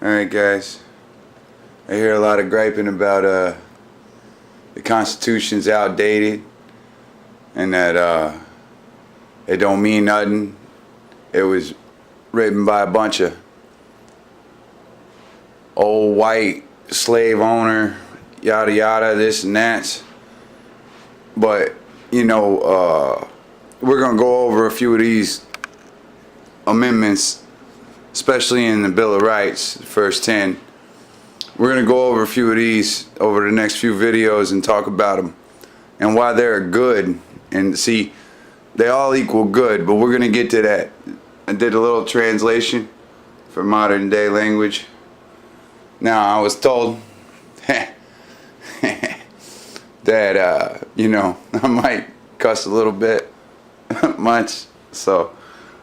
Alright guys, I hear a lot of griping about the Constitution's outdated and that it don't mean nothing. It was written by a bunch of old white slave owner, yada yada, this and that. But you know, we're gonna go over a few of these amendments, especially in the Bill of Rights, the first 10. We're going to go over a few of these over the next few videos and talk about them and why they're good. And see, they all equal good, but we're going to get to that. I did a little translation for modern day language. Now, I was told that, you know, I might cuss a little bit much, so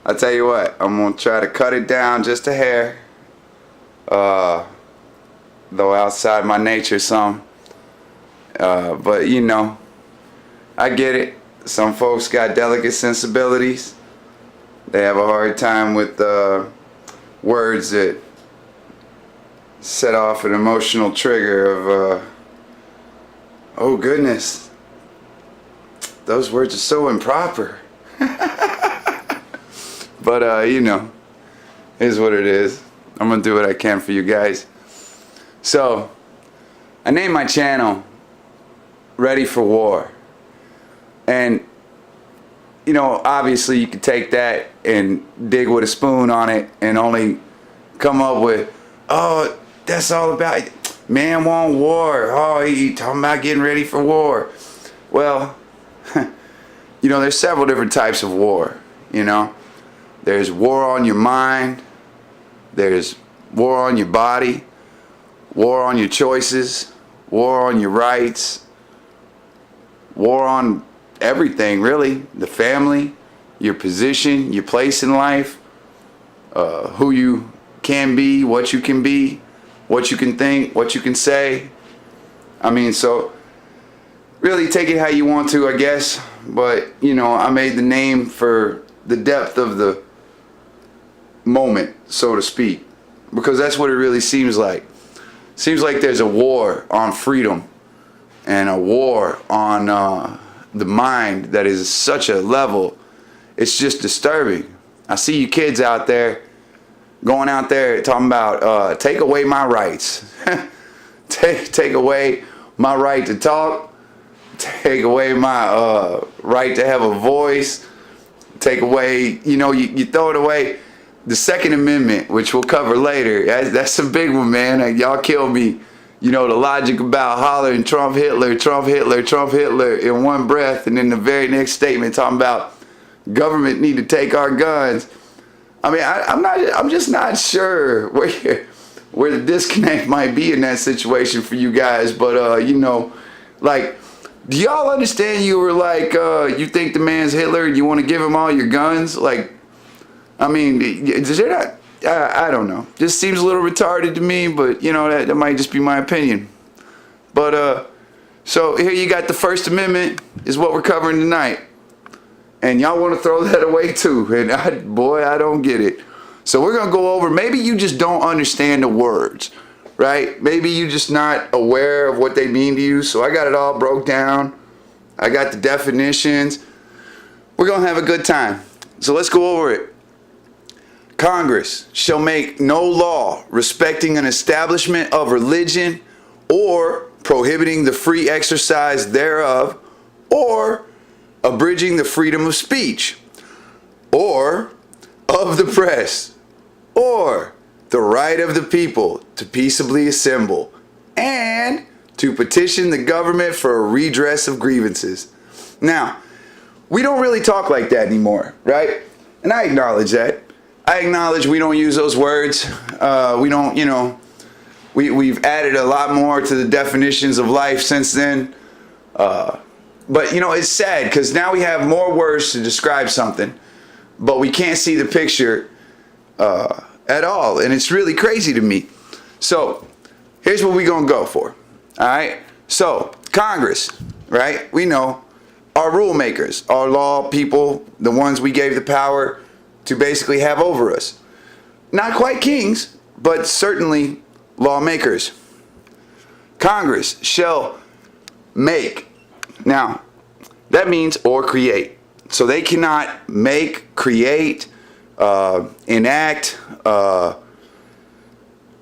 I'll tell you what, I'm going to try to cut it down just a hair, though outside my nature some, but you know, I get it. Some folks got delicate sensibilities. They have a hard time with words that set off an emotional trigger of, oh goodness, those words are so improper. But, you know, is what it is. I'm going to do what I can for you guys. So, I named my channel Ready for War. And, you know, obviously you could take that and dig with a spoon on it and only come up with, oh, that's all about, man want war. Oh, he talking about getting ready for war. Well, you know, there's several different types of war, you know. There's war on your mind, there's war on your body, war on your choices, war on your rights, war on everything really, the family, your position, your place in life, who you can be, what you can think, what you can say. I mean, so really take it how you want to, I guess, but you know, I made the name for the depth of the moment, so to speak, because that's what it really seems like. Seems like there's a war on freedom and a war on the mind that is such a level, it's just disturbing. I see you kids out there going out there talking about take away my rights. take away my right to talk, take away my right to have a voice, take away, you know, you throw it away. The Second Amendment, which we'll cover later, that's a big one, man. Y'all kill me. You know, the logic about hollering Trump Hitler, Trump Hitler, Trump Hitler in one breath, and then the very next statement talking about government need to take our guns. I mean, I'm just not sure where the disconnect might be in that situation for you guys. But you know, like, do y'all understand? You were like, you think the man's Hitler and you want to give him all your guns? Like, I mean, is there not? I don't know. Just seems a little retarded to me, but you know, that might just be my opinion. But so here you got the First Amendment is what we're covering tonight, and y'all want to throw that away too. And boy, I don't get it. So we're gonna go over. Maybe you just don't understand the words, right? Maybe you just not aware of what they mean to you. So I got it all broke down. I got the definitions. We're gonna have a good time. So let's go over it. Congress shall make no law respecting an establishment of religion or prohibiting the free exercise thereof or abridging the freedom of speech or of the press or the right of the people to peaceably assemble and to petition the government for a redress of grievances. Now, we don't really talk like that anymore, right? And I acknowledge that. I acknowledge we don't use those words. We don't, you know, we've added a lot more to the definitions of life since then. But, you know, it's sad because now we have more words to describe something, but we can't see the picture at all. And it's really crazy to me. So here's what we're going to go for. All right. So Congress, right? We know our rule makers, our law people, the ones we gave the power to basically have over us. Not quite kings, but certainly lawmakers. Congress shall make. Now, that means or create. So they cannot make, create, enact.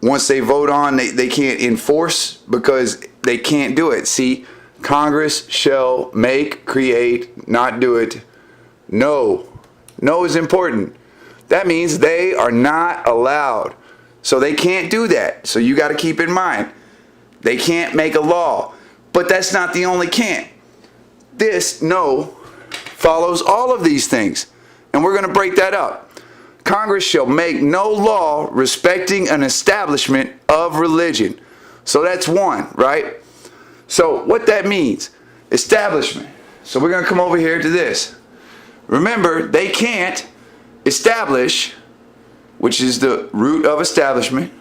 Once they vote on, they can't enforce because they can't do it. See, Congress shall make, create, not do it. No. No is important. That means they are not allowed. So they can't do that. So you got to keep in mind. They can't make a law. But that's not the only can't. This no follows all of these things. And we're going to break that up. Congress shall make no law respecting an establishment of religion. So that's one, right? So what that means, establishment. So we're going to come over here to this. Remember, they can't establish, which is the root of establishment.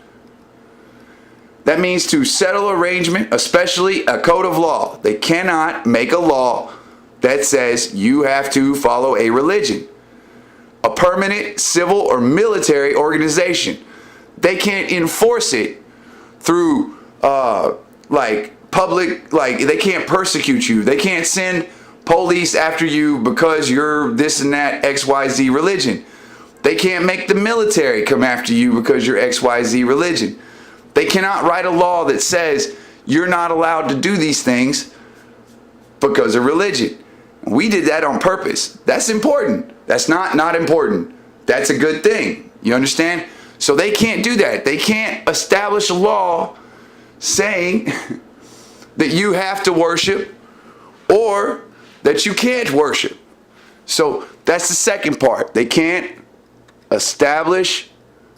That means to settle arrangement, especially a code of law. They cannot make a law that says you have to follow a religion. A permanent civil or military organization. They can't enforce it through public, they can't persecute you. They can't send police after you because you're this and that XYZ religion. They can't make the military come after you because you're XYZ religion. They cannot write a law that says you're not allowed to do these things because of religion. We did that on purpose. That's important. That's not important. That's a good thing. You understand? So they can't do that. They can't establish a law saying that you have to worship or that you can't worship. So that's the second part. They can't establish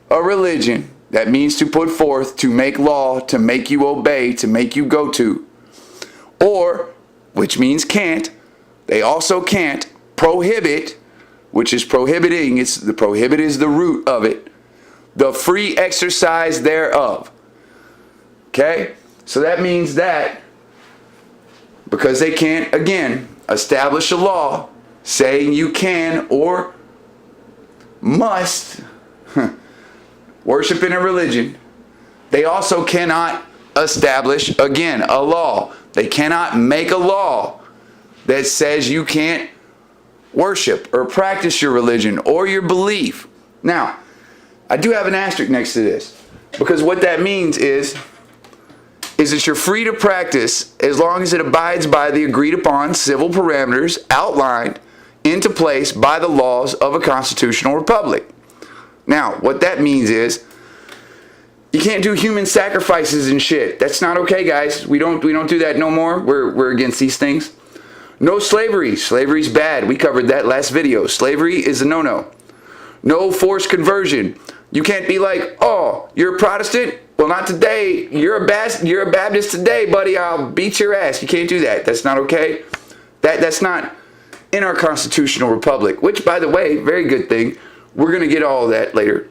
a religion. That means to put forth, to make law, to make you obey, to make you go to. Or, which means can't, they also can't prohibit, which is prohibiting, the prohibit is the root of it, the free exercise thereof. Okay? So that means that because they can't, again, establish a law saying you can or must worship in a religion, they also cannot establish, again, a law. They cannot make a law that says you can't worship or practice your religion or your belief. Now, I do have an asterisk next to this, because what that means is that you're free to practice as long as it abides by the agreed upon civil parameters outlined into place by the laws of a constitutional republic. Now, what that means is you can't do human sacrifices and shit. That's not okay, guys. We don't do that no more. We're against these things. No slavery. Slavery's bad. We covered that last video. Slavery is a no-no. No forced conversion. You can't be like, oh, you're a Protestant? Well, not today. You're a Baptist today, buddy. I'll beat your ass. You can't do that. That's not okay. That's not in our constitutional republic, which, by the way, very good thing. We're going to get all of that later.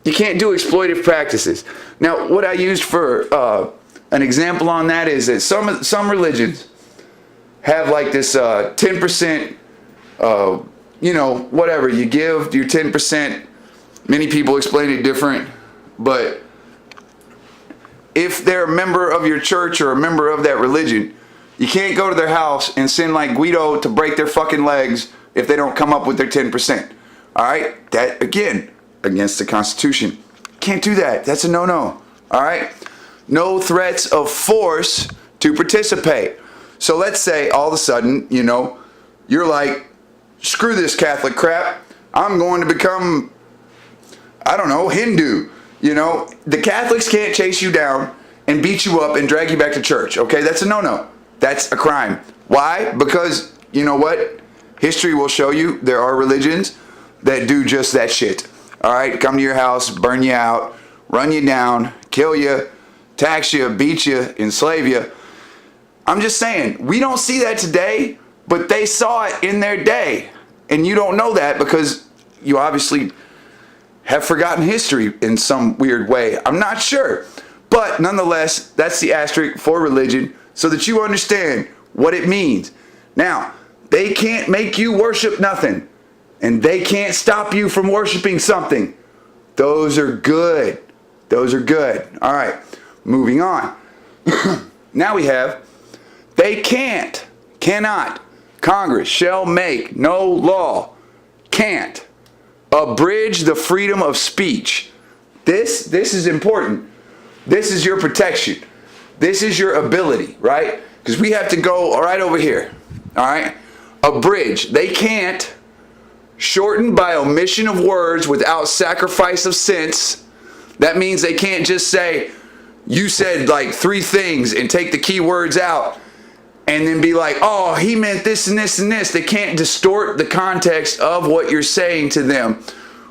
You can't do exploitive practices. Now, what I used for an example on that is that some religions have like this 10%, whatever. You give your 10%. Many people explain it different. But if they're a member of your church or a member of that religion, you can't go to their house and send like Guido to break their fucking legs if they don't come up with their 10%. All right? That, again, against the Constitution. Can't do that. That's a no-no. All right? No threats of force to participate. So let's say all of a sudden, you're like, screw this Catholic crap. I'm going to become, I don't know, Hindu. The Catholics can't chase you down and beat you up and drag you back to church. Okay? That's a no-no. That's a crime. Why? Because, you know what? History will show you there are religions that do just that shit. All right, come to your house, burn you out, run you down, kill you, tax you, beat you, enslave you. I'm just saying, we don't see that today, but they saw it in their day. And you don't know that because you obviously have forgotten history in some weird way. I'm not sure. But nonetheless, that's the asterisk for religion so that you understand what it means. Now, they can't make you worship nothing. And they can't stop you from worshiping something. Those are good. Those are good. All right, moving on. Now we have, they cannot, Congress shall make no law, can't abridge the freedom of speech. This is important. This is your protection. This is your ability, right? Because we have to go right over here. All right? Abridge. They can't shorten by omission of words without sacrifice of sense. That means they can't just say, you said like 3 things and take the key words out and then be like, oh, he meant this and this and this. They can't distort the context of what you're saying to them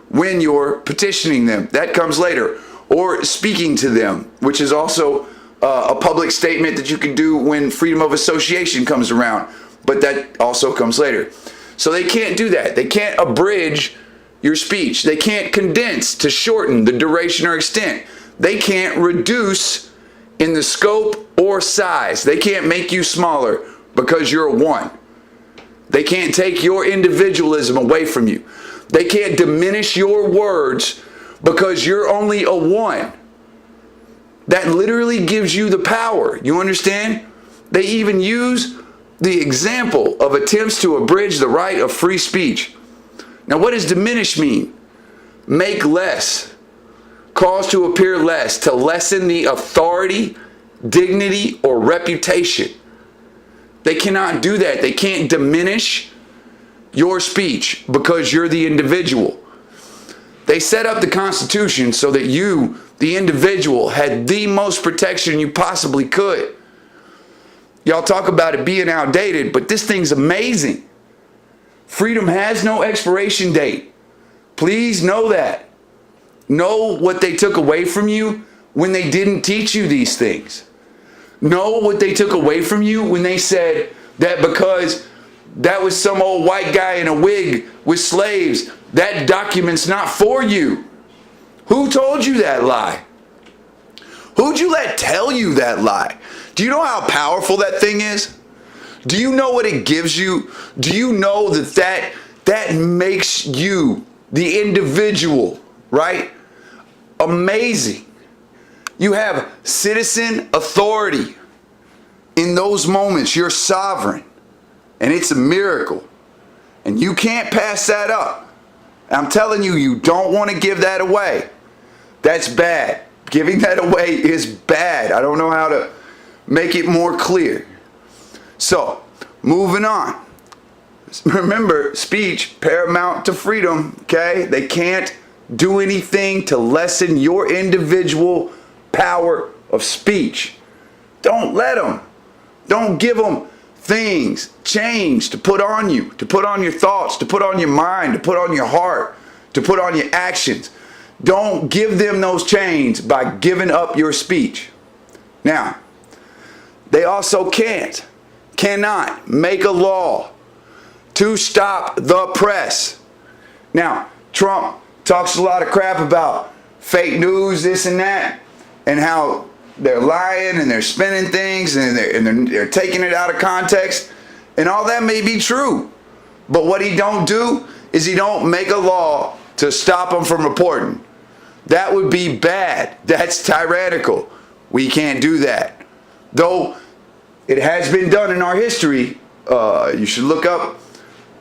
when you're petitioning them. That comes later. Or speaking to them, which is also a public statement that you can do when freedom of association comes around. But that also comes later. So they can't do that. They can't abridge your speech. They can't condense to shorten the duration or extent. They can't reduce in the scope or size. They can't make you smaller because you're a 1. They can't take your individualism away from you. They can't diminish your words because you're only a 1. That literally gives you the power. You understand? They even use the example of attempts to abridge the right of free speech. Now, what does diminish mean? Make less. Cause to appear less. To lessen the authority, dignity, or reputation. They cannot do that. They can't diminish your speech because you're the individual. They set up the Constitution so that you, the individual, had the most protection you possibly could. Y'all talk about it being outdated, but this thing's amazing. Freedom has no expiration date. Please know that. Know what they took away from you when they didn't teach you these things. Know what they took away from you when they said that because that was some old white guy in a wig with slaves, that document's not for you. Who told you that lie? Who'd you let tell you that lie? Do you know how powerful that thing is? Do you know what it gives you? Do you know that makes you, the individual, right? Amazing. You have citizen authority. In those moments, you're sovereign. And it's a miracle. And you can't pass that up. I'm telling you, you don't want to give that away. That's bad. Giving that away is bad. I don't know how to make it more clear. So, moving on. Remember, speech paramount to freedom, okay? They can't do anything to lessen your individual power of speech. Don't let them. Don't give them things, change to put on you, to put on your thoughts, to put on your mind, to put on your heart, to put on your actions. Don't give them those chains by giving up your speech. Now, they also cannot make a law to stop the press. Now, Trump talks a lot of crap about fake news, this and that, and how they're lying and they're spinning things and they're taking it out of context. And all that may be true. But what he don't do is he don't make a law to stop them from reporting. That would be bad. That's tyrannical. We can't do that. Though it has been done in our history. You should look up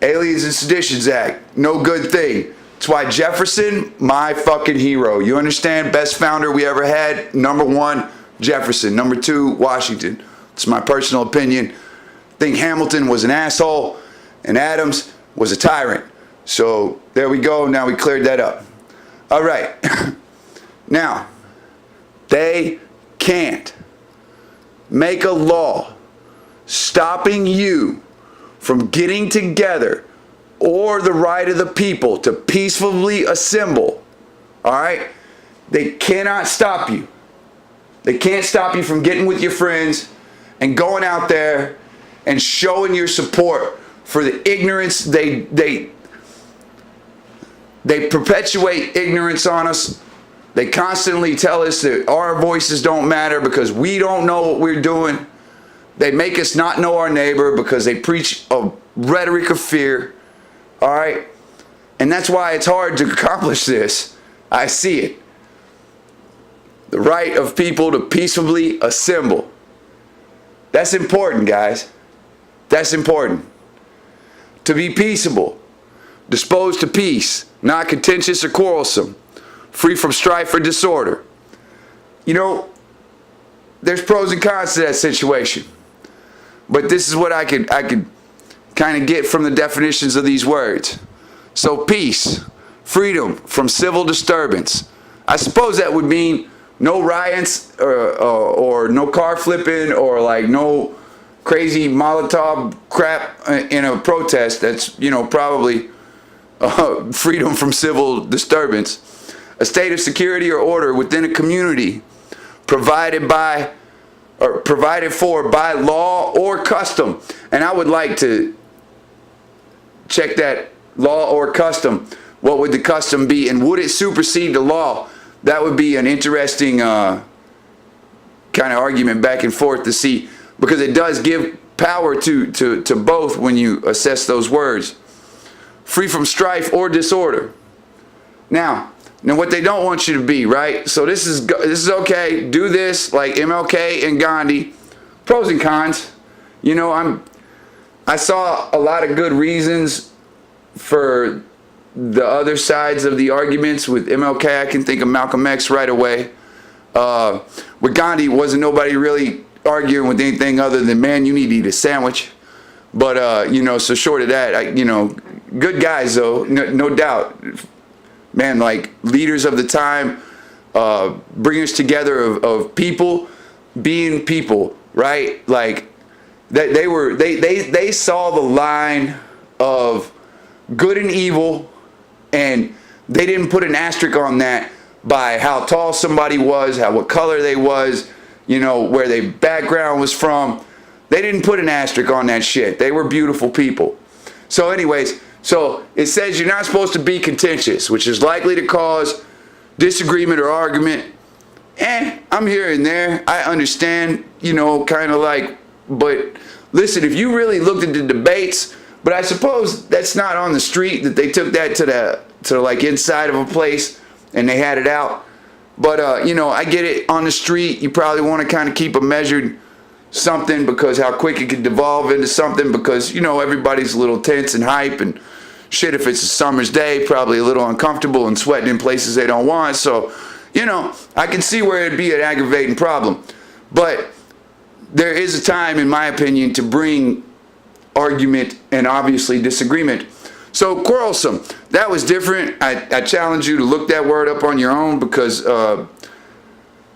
Aliens and Seditions Act. No good thing. That's why Jefferson, my fucking hero. You understand? Best founder we ever had. Number 1, Jefferson. Number 2, Washington. It's my personal opinion. I think Hamilton was an asshole and Adams was a tyrant. So there we go. Now we cleared that up. All right. Now, they can't make a law stopping you from getting together or the right of the people to peacefully assemble. All right? They cannot stop you. They can't stop you from getting with your friends and going out there and showing your support for the ignorance. They perpetuate ignorance on us. They constantly tell us that our voices don't matter because we don't know what we're doing. They make us not know our neighbor because they preach a rhetoric of fear. All right? And that's why it's hard to accomplish this. I see it. The right of people to peaceably assemble. That's important, guys. That's important. To be peaceable, disposed to peace, not contentious or quarrelsome, free from strife or disorder. You know, there's pros and cons to that situation. But this is what I could kind of get from the definitions of these words. So peace, freedom from civil disturbance. I suppose that would mean no riots or no car flipping or like no crazy Molotov crap in a protest. That's, you know, probably freedom from civil disturbance. A state of security or order within a community provided for by law or custom. And I would like to check that law or custom. What would the custom be, and would it supersede the law? That would be an interesting kind of argument back and forth to see, because it does give power to both when you assess those words. Free from strife or disorder. Now what they don't want you to be, right? So this is okay. Do this like MLK and Gandhi. Pros and cons. You know, I saw a lot of good reasons for the other sides of the arguments. With MLK, I can think of Malcolm X right away. With Gandhi, wasn't nobody really arguing with anything other than, man, you need to eat a sandwich. But you know, so short of that, you know, good guys though, no doubt. Man, like leaders of the time, bringers together of people being people, right? Like that they saw the line of good and evil, and they didn't put an asterisk on that by how tall somebody was, what color they was, you know, where their background was from. They didn't put an asterisk on that shit. They were beautiful people. So anyways, so it says you're not supposed to be contentious, which is likely to cause disagreement or argument. I'm here and there. I understand, you know, kind of like, but listen, if you really looked at the debates, but I suppose that's not on the street, that they took that to like inside of a place and they had it out. But, you know, I get it. On the street, you probably want to kind of keep a measured something, because how quick it could devolve into something, because, you know, everybody's a little tense and hype and shit. If it's a summer's day, probably a little uncomfortable and sweating in places they don't want. So, you know, I can see where it'd be an aggravating problem. But there is a time, in my opinion, to bring argument and obviously disagreement. So quarrelsome, that was different. I challenge you to look that word up on your own, because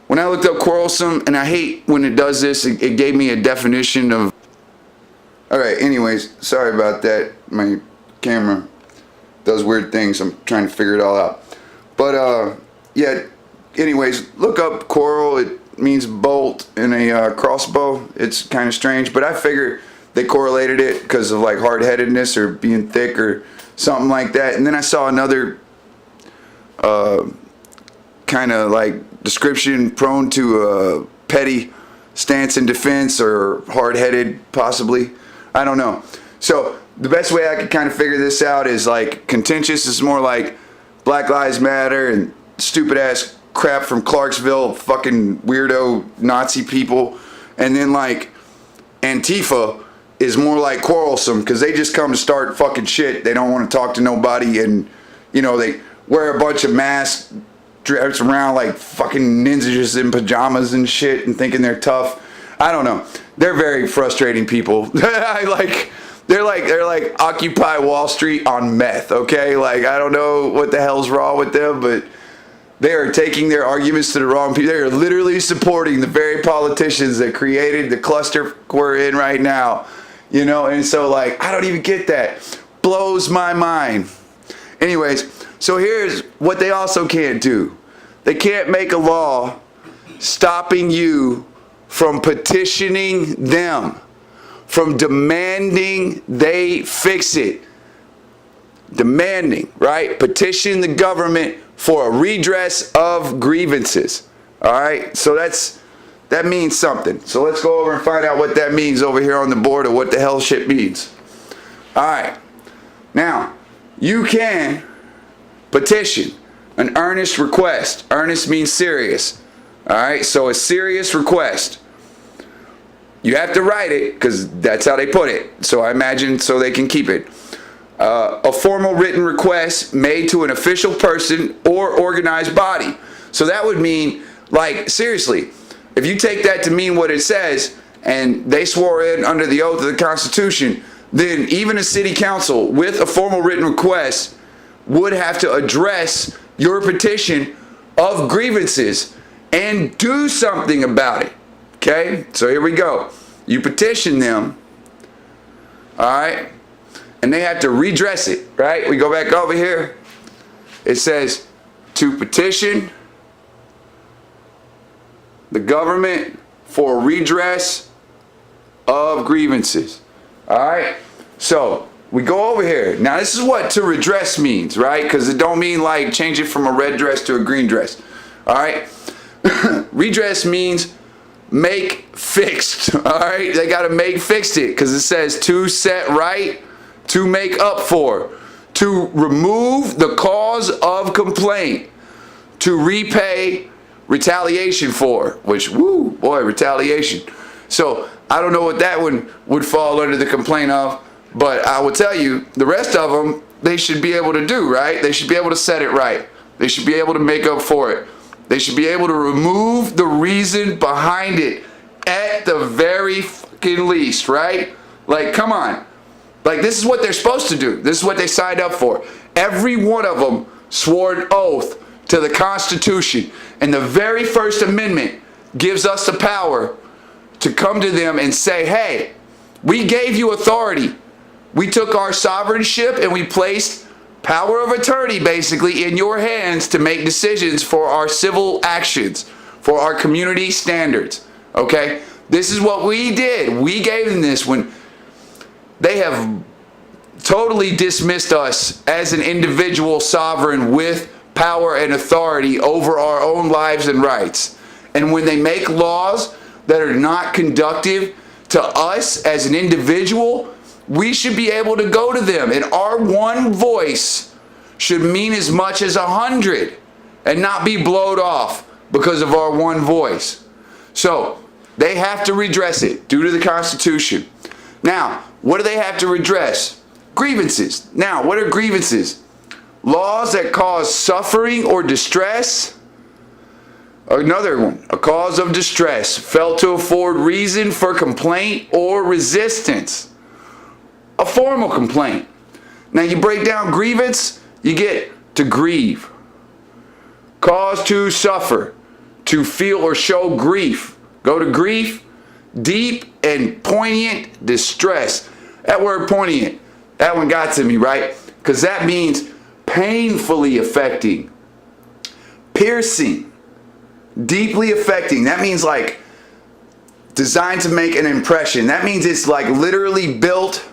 when I looked up quarrelsome, and I hate when it does this, it gave me a definition of... Alright, anyways, sorry about that. My camera does weird things. I'm trying to figure it all out. But yeah, anyways, look up quarrel. It means bolt in a crossbow. It's kind of strange, but I figure they correlated it because of like hard-headedness or being thick or something like that. And then I saw another kind of like description, prone to a petty stance in defense, or hard-headed possibly. I don't know. So the best way I could kind of figure this out is like contentious is more like Black Lives Matter and stupid ass crap from Clarksville, fucking weirdo Nazi people. And then like Antifa is more like quarrelsome, because they just come to start fucking shit. They don't want to talk to nobody, and you know, they wear a bunch of masks, dress around like fucking ninjas in pajamas and shit, and thinking they're tough. I don't know. They're very frustrating people. They're like Occupy Wall Street on meth, okay? Like, I don't know what the hell's wrong with them, but they are taking their arguments to the wrong people. They are literally supporting the very politicians that created the cluster we're in right now. You know, and so like, I don't even get that. Blows my mind. Anyways, so here's what they also can't do. They can't make a law stopping you from petitioning them, from demanding they fix it. Demanding, right? Petition the government for a redress of grievances. All right? So that means something. So let's go over and find out what that means over here on the board, or what the hell shit means. All right. Now, you can petition an earnest request. Earnest means serious. All right, so a serious request. You have to write it because that's how they put it. So I imagine so they can keep it. A formal written request made to an official person or organized body. So that would mean, like, seriously, if you take that to mean what it says, and they swore in under the oath of the Constitution, then even a city council with a formal written request would have to address your petition of grievances and do something about it. Okay, so here we go. You petition them, all right, and they have to redress it, right? We go back over here. It says to petition the government for redress of grievances. All right, so we go over here. Now this is what to redress means, right? Because it don't mean like change it from a red dress to a green dress. All right, redress means make fixed. All right, they got to make fixed it because it says to set right, to make up for, to remove the cause of complaint, to repay retaliation for, which, woo, boy, retaliation. So I don't know what that one would fall under the complaint of, but I will tell you the rest of them they should be able to do, right? They should be able to set it right. They should be able to make up for it. They should be able to remove the reason behind it at the very fucking least, right? Like, come on. Like, this is what they're supposed to do. This is what they signed up for. Every one of them swore an oath to the Constitution. And the very First Amendment gives us the power to come to them and say, hey, we gave you authority. We took our sovereignship and we placed power of attorney basically in your hands to make decisions for our civil actions, for our community standards. Okay? This is what we did. We gave them this when they have totally dismissed us as an individual sovereign with power and authority over our own lives and rights. And when they make laws that are not conducive to us as an individual, we should be able to go to them, and our one voice should mean as much as 100 and not be blowed off because of our one voice. So they have to redress it due to the Constitution. Now, what do they have to redress? Grievances. Now, what are grievances? Laws that cause suffering or distress. Another one, a cause of distress, failed to afford reason for complaint or resistance. A formal complaint. Now you break down grievance, you get to grieve. Cause to suffer, to feel or show grief. Go to grief, deep and poignant distress. That word poignant, that one got to me, right? Because that means painfully affecting, piercing, deeply affecting. That means like designed to make an impression. That means it's like literally built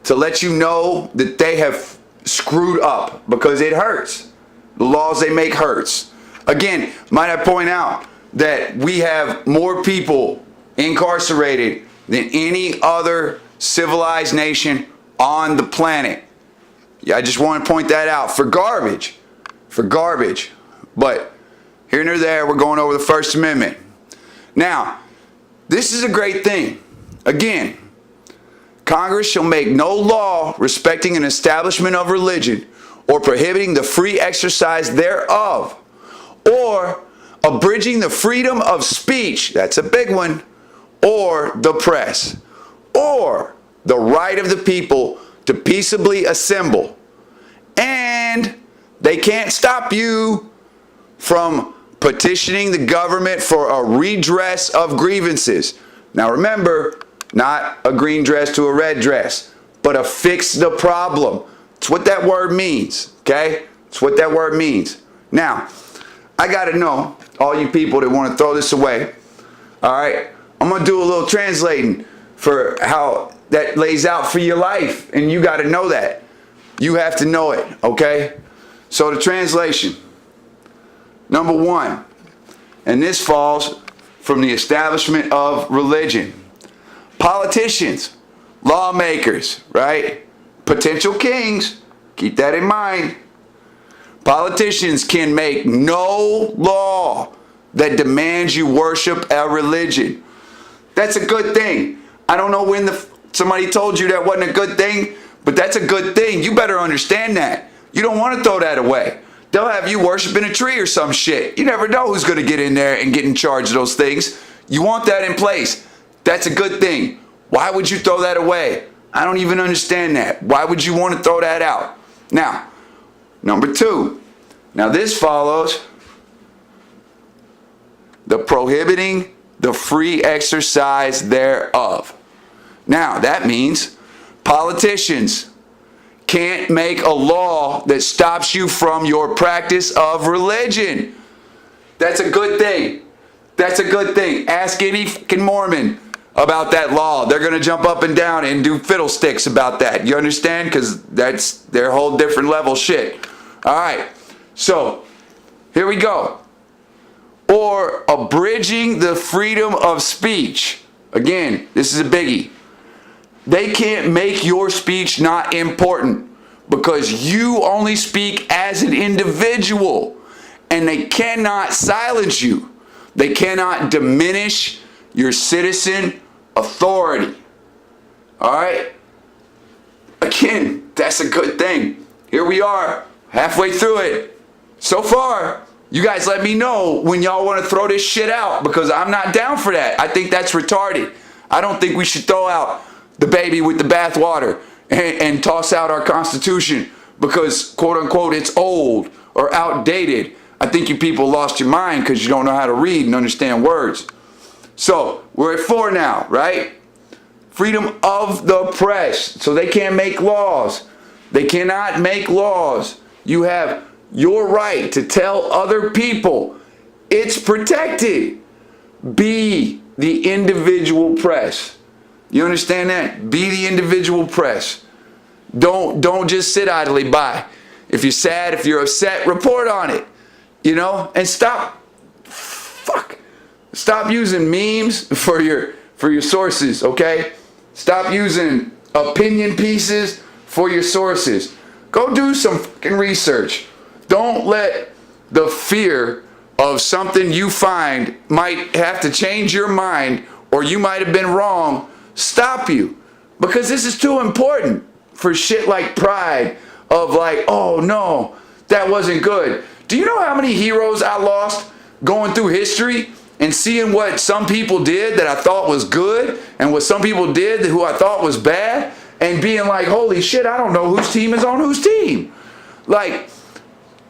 to let you know that they have screwed up because it hurts. The laws they make hurts. Again, might I point out that we have more people incarcerated than any other civilized nation on the planet. Yeah, I just want to point that out for garbage. For garbage. But here and there, we're going over the First Amendment. Now, this is a great thing. Again, Congress shall make no law respecting an establishment of religion or prohibiting the free exercise thereof or abridging the freedom of speech, that's a big one, or the press, or the right of the people to peaceably assemble. And they can't stop you from petitioning the government for a redress of grievances. Now remember, not a green dress to a red dress, but a fix the problem. It's what that word means, okay? It's what that word means. Now, I gotta know, all you people that want to throw this away, all right? I'm gonna do a little translating for how that lays out for your life, and you gotta know that. You have to know it, okay? So the translation, number one, and this falls from the establishment of religion. Politicians, lawmakers, right? Potential kings, keep that in mind. Politicians can make no law that demands you worship a religion. That's a good thing. I don't know when somebody told you that wasn't a good thing, but that's a good thing. You better understand that. You don't want to throw that away. They'll have you worshiping a tree or some shit. You never know who's going to get in there and get in charge of those things. You want that in place. That's a good thing. Why would you throw that away? I don't even understand that. Why would you want to throw that out? Now, number 2. Now this follows the prohibiting the free exercise thereof. Now, that means politicians can't make a law that stops you from your practice of religion. That's a good thing. That's a good thing. Ask any fucking Mormon about that law. They're going to jump up and down and do fiddlesticks about that. You understand? Because that's their whole different level shit. All right. So, here we go. Or abridging the freedom of speech. Again, this is a biggie. They can't make your speech not important because you only speak as an individual, and they cannot silence you. They cannot diminish your citizen authority. All right? Again, that's a good thing. Here we are, halfway through it. So far, you guys let me know when y'all want to throw this shit out, because I'm not down for that. I think that's retarded. I don't think we should throw out the baby with the bathwater and toss out our Constitution because, quote unquote, it's old or outdated. I think you people lost your mind because you don't know how to read and understand words. So, we're at 4 now, right? Freedom of the press. So they can't make laws. They cannot make laws. You have your right to tell other people it's protected. Be the individual press. You understand that? Be the individual press. Don't just sit idly by. If you're sad, if you're upset, report on it. You know? And stop using memes for your sources, okay? Stop using opinion pieces for your sources. Go do some fucking research. Don't let the fear of something you find might have to change your mind or you might have been wrong stop you. Because this is too important for shit like pride of like, oh no, that wasn't good. Do you know how many heroes I lost going through history and seeing what some people did that I thought was good and what some people did who I thought was bad and being like, holy shit, I don't know whose team is on whose team. Like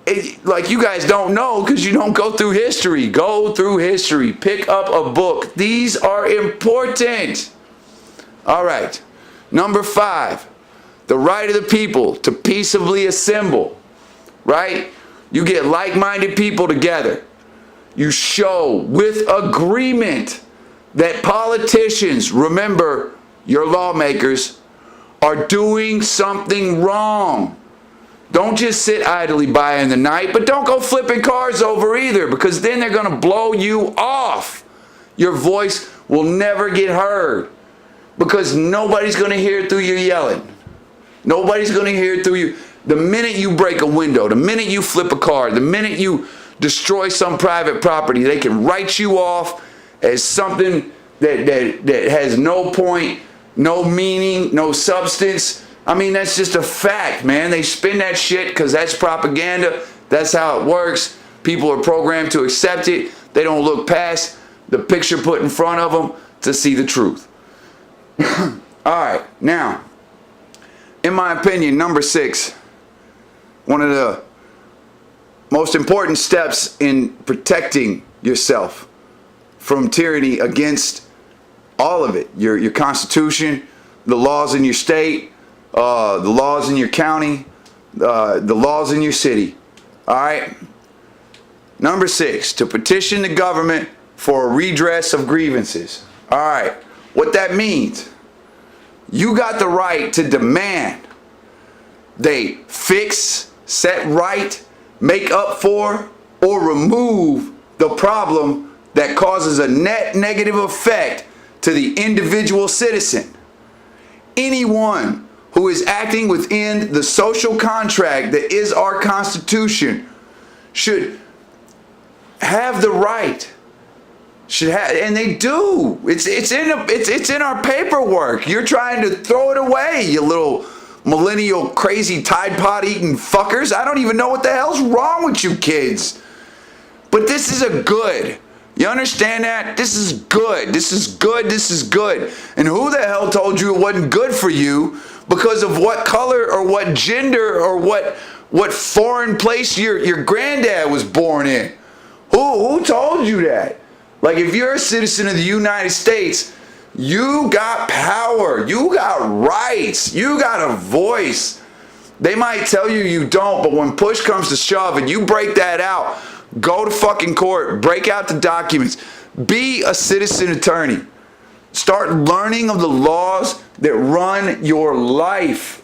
you guys don't know because you don't go through history. Go through history. Pick up a book. These are important. All right. Number 5, the right of the people to peaceably assemble. Right? You get like-minded people together. You show with agreement that politicians, remember, your lawmakers, are doing something wrong. Don't just sit idly by in the night, but don't go flipping cars over either, because then they're going to blow you off. Your voice will never get heard because nobody's going to hear it through you yelling. Nobody's going to hear it through you. The minute you break a window, the minute you flip a car, the minute you destroy some private property, they can write you off as something that has no point, no meaning, no substance. I mean, that's just a fact, man. They spin that shit because that's propaganda. That's how it works. People are programmed to accept it. They don't look past the picture put in front of them to see the truth. All right, now, in my opinion, number 6, one of the most important steps in protecting yourself from tyranny against all of it, your Constitution, the laws in your state, the laws in your county, the laws in your city. All right. Number 6, to petition the government for a redress of grievances. All right. What that means, you got the right to demand they fix, set right, make up for, or remove the problem that causes a net negative effect to the individual citizen. Anyone who is acting within the social contract that is our Constitution should have the right. Should have, and they do. It's in our paperwork. You're trying to throw it away, you little millennial crazy Tide Pod eating fuckers. I don't even know what the hell's wrong with you kids. But this is a good. You understand that? This is good. This is good. This is good. And who the hell told you it wasn't good for you because of what color or what gender or what foreign place your granddad was born in? Who told you that? Like, if you're a citizen of the United States, you got power. You got rights. You got a voice. They might tell you you don't, but when push comes to shove and you break that out, go to fucking court, break out the documents, be a citizen attorney. Start learning of the laws that run your life.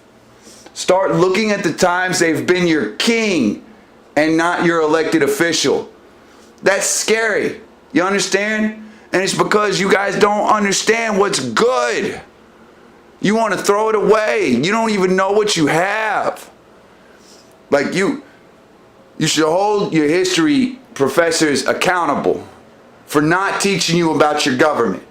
Start looking at the times they've been your king and not your elected official. That's scary. You understand? And it's because you guys don't understand what's good. You want to throw it away. You don't even know what you have. Like, you should hold your history professors accountable for not teaching you about your government,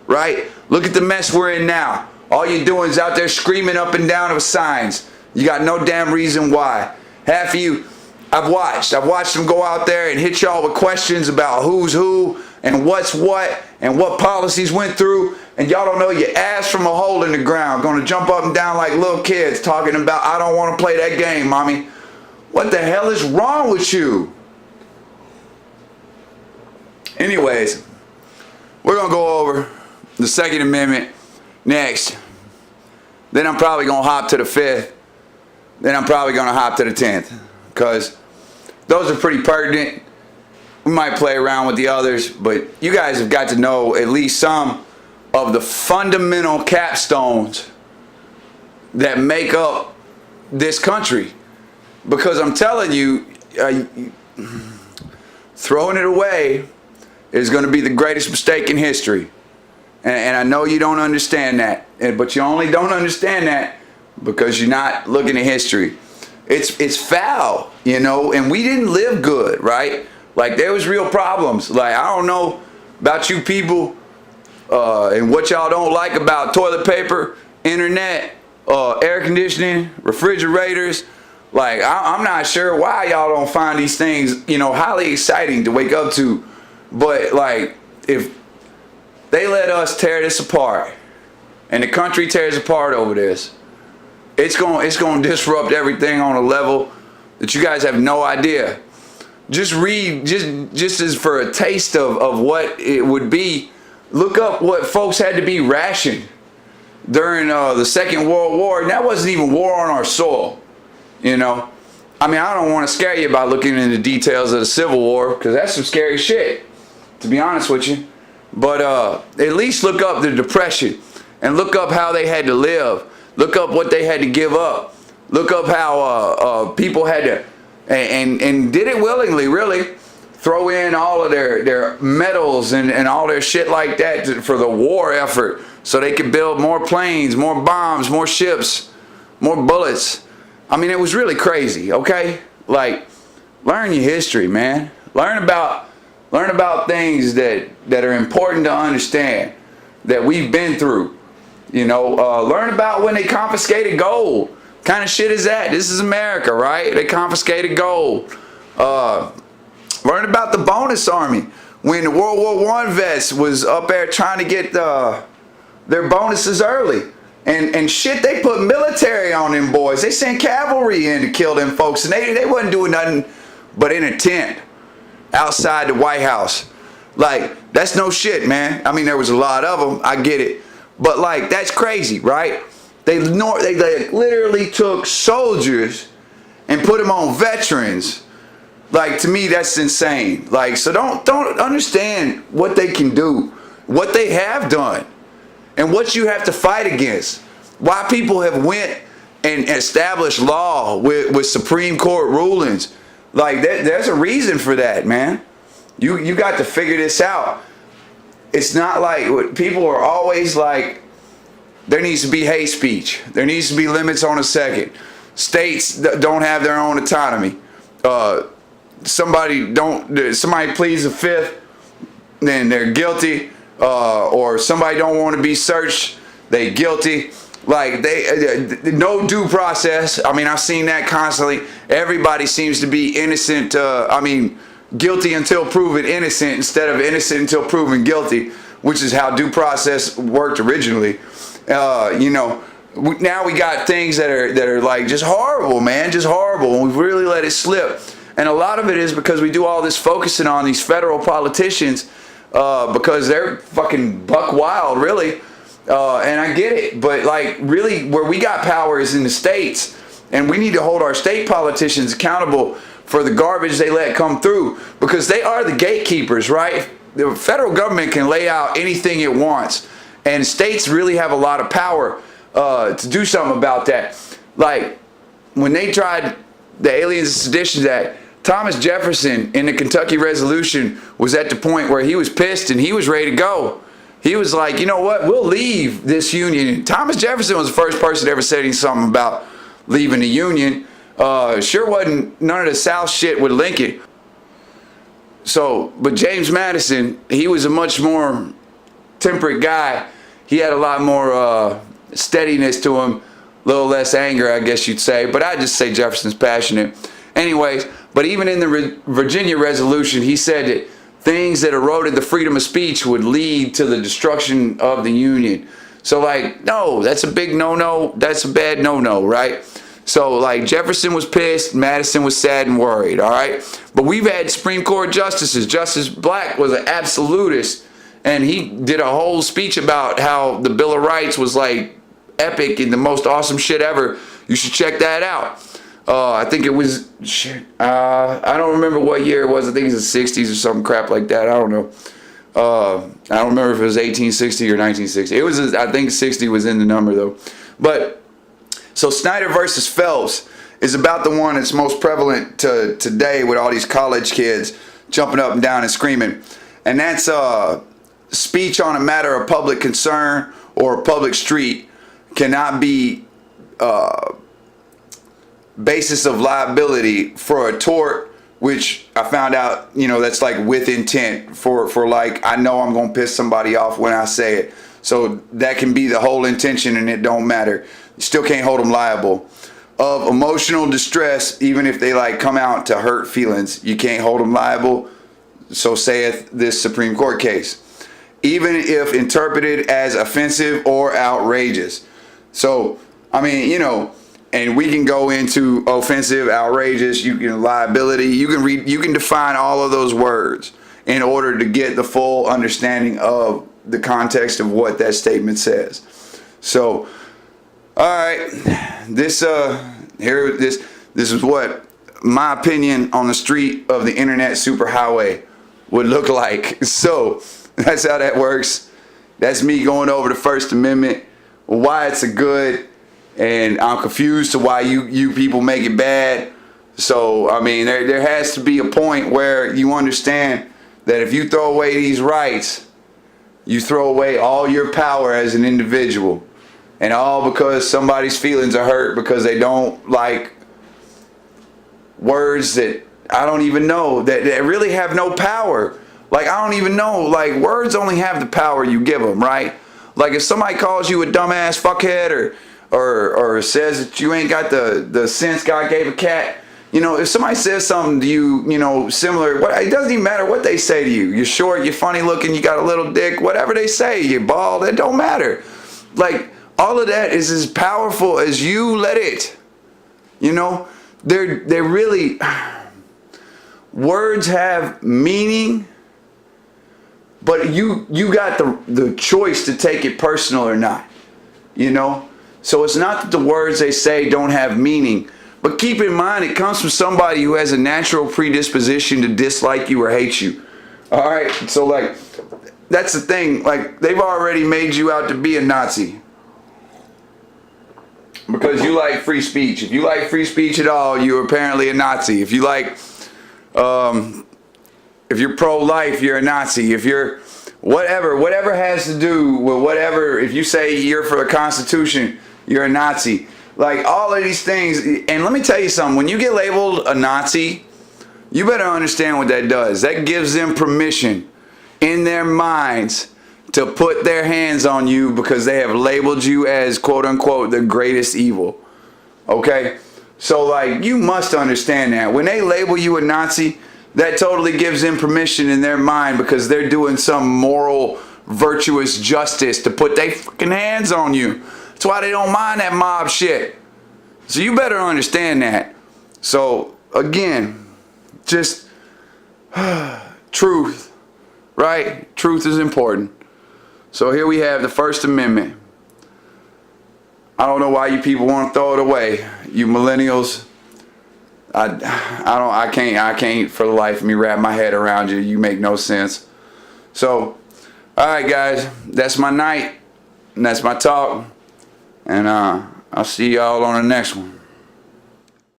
right? Look at the mess we're in now. All you're doing is out there screaming up and down of signs. You got no damn reason why. Half of you, I've watched them go out there and hit y'all with questions about who's who and what's what and what policies went through, and y'all don't know your ass from a hole in the ground. Gonna jump up and down like little kids talking about, I don't want to play that game, mommy. What the hell is wrong with you? Anyways, we're gonna go over the Second Amendment next. Then I'm probably gonna hop to the 5th. Then I'm probably gonna hop to the 10th, because those are pretty pertinent. We might play around with the others, but you guys have got to know at least some of the fundamental capstones that make up this country. Because I'm telling you, throwing it away is going to be the greatest mistake in history. And I know you don't understand that, but you only don't understand that because you're not looking at history. It's foul, you know, and we didn't live good, right? Like, there was real problems. Like, I don't know about you people and what y'all don't like about toilet paper, internet, air conditioning, refrigerators. Like, I'm not sure why y'all don't find these things, you know, highly exciting to wake up to. But, like, if they let us tear this apart and the country tears apart over this, it's going to disrupt everything on a level that you guys have no idea. Just read, just as for a taste of what it would be, look up what folks had to be rationed during the Second World War. And that wasn't even war on our soil, you know. I mean, I don't want to scare you by looking into details of the Civil War, because that's some scary shit, to be honest with you. But at least look up the Depression and look up how they had to live. Look up what they had to give up. Look up how people had to, and did it willingly, really, throw in all of their medals and all their shit like that for the war effort, so they could build more planes, more bombs, more ships, more bullets. I mean, it was really crazy, okay? Like, learn your history, man. Learn about things that are important to understand, that we've been through. You know, learn about when they confiscated gold. What kind of shit is that? This is America, right? They confiscated gold. Learn about the bonus army. When the World War I vets was up there trying to get their bonuses early. And shit, they put military on them boys. They sent cavalry in to kill them folks. And they wasn't doing nothing but in a tent outside the White House. Like, that's no shit, man. I mean, there was a lot of them. I get it. But, like, that's crazy, right? They literally took soldiers and put them on veterans. Like, to me, that's insane. Like, so don't understand what they can do, what they have done, and what you have to fight against. Why people have went and established law with Supreme Court rulings. Like, there's a reason for that, man. You got to figure this out. It's not like what people are always like, there needs to be hate speech. There needs to be limits on a second. States don't have their own autonomy. somebody pleads the fifth, then they're guilty, or somebody don't want to be searched, they guilty. Like no due process. I mean, I've seen that constantly. Everybody seems to be innocent. Guilty until proven innocent instead of innocent until proven guilty, which is how due process worked originally. Now we got things that are like just horrible, man, just horrible, and we've really let it slip. And a lot of it is because we do all this focusing on these federal politicians because they're fucking buck wild, really. And I get it, but like really where we got power is in the states, and we need to hold our state politicians accountable for the garbage they let come through, because they are the gatekeepers, right? The federal government can lay out anything it wants, and states really have a lot of power to do something about that. Like when they tried the Aliens and Seditions Act, Thomas Jefferson in the Kentucky Resolution was at the point where he was pissed and he was ready to go. He was like, you know what, we'll leave this union. Thomas Jefferson was the first person to ever say something about leaving the union. Sure wasn't none of the South shit with Lincoln. So, but James Madison, he was a much more temperate guy. He had a lot more steadiness to him, a little less anger, I guess you'd say. But I'd just say Jefferson's passionate. Anyways, but even in the Virginia Resolution, he said that things that eroded the freedom of speech would lead to the destruction of the Union. So like, no, that's a big no-no. That's a bad no-no, right? So like Jefferson was pissed, Madison was sad and worried, all right? But we've had Supreme Court justices. Justice Black was an absolutist, and he did a whole speech about how the Bill of Rights was like epic and the most awesome shit ever. You should check that out. I think it was, I don't remember what year it was. I think it's the 60s or some crap like that. I don't know. I don't remember if it was 1860 or 1960. It was, I think 60 was in the number though. But, so Snyder versus Phelps is about the one that's most prevalent to today with all these college kids jumping up and down and screaming. And that's speech on a matter of public concern or a public street cannot be basis of liability for a tort, which I found out, that's like with intent for like, I know I'm going to piss somebody off when I say it. So that can be the whole intention and it don't matter. You still can't hold them liable. Of emotional distress, even if they like come out to hurt feelings, you can't hold them liable. So saith this Supreme Court case. Even if interpreted as offensive or outrageous. So, I mean, and we can go into offensive, outrageous, liability. You can define all of those words in order to get the full understanding of the context of what that statement says. So, all right, this is what my opinion on the street of the internet superhighway would look like. So that's how that works. That's me going over the First Amendment, why it's a good. And I'm confused to why you people make it bad. So, I mean, there has to be a point where you understand that if you throw away these rights, you throw away all your power as an individual. And all because somebody's feelings are hurt because they don't like words that I don't even know, that really have no power. Like, I don't even know. Like, words only have the power you give them, right? Like, if somebody calls you a dumbass fuckhead or says that you ain't got the sense God gave a cat, if somebody says something to you, similar, it doesn't even matter what they say to you. You're short, you're funny looking, you got a little dick, whatever they say, you're bald, it don't matter. Like, all of that is as powerful as you let it. They're really, words have meaning, but you got the choice to take it personal or not, So it's not that the words they say don't have meaning, but keep in mind it comes from somebody who has a natural predisposition to dislike you or hate you. All right, so like, that's the thing. Like, they've already made you out to be a Nazi because you like free speech. If you like free speech at all, you're apparently a Nazi. If you like, if you're pro-life, you're a Nazi. If you're whatever has to do with whatever, if you say you're for the Constitution, you're a Nazi. Like, all of these things. And let me tell you something. When you get labeled a Nazi, You better understand what that does. That gives them permission in their minds to put their hands on you because they have labeled you as, quote unquote, the greatest evil. Okay? So, like, you must understand that. When they label you a Nazi, that totally gives them permission in their mind because they're doing some moral, virtuous justice to put their fucking hands on you. That's why they don't mind that mob shit. So you better understand that. So, again, just truth, right? Truth is important. So here we have the First Amendment. I don't know why you people want to throw it away. You millennials, I can't for the life of me wrap my head around you. You make no sense. So, all right, guys, that's my night, and that's my talk, and I'll see y'all on the next one.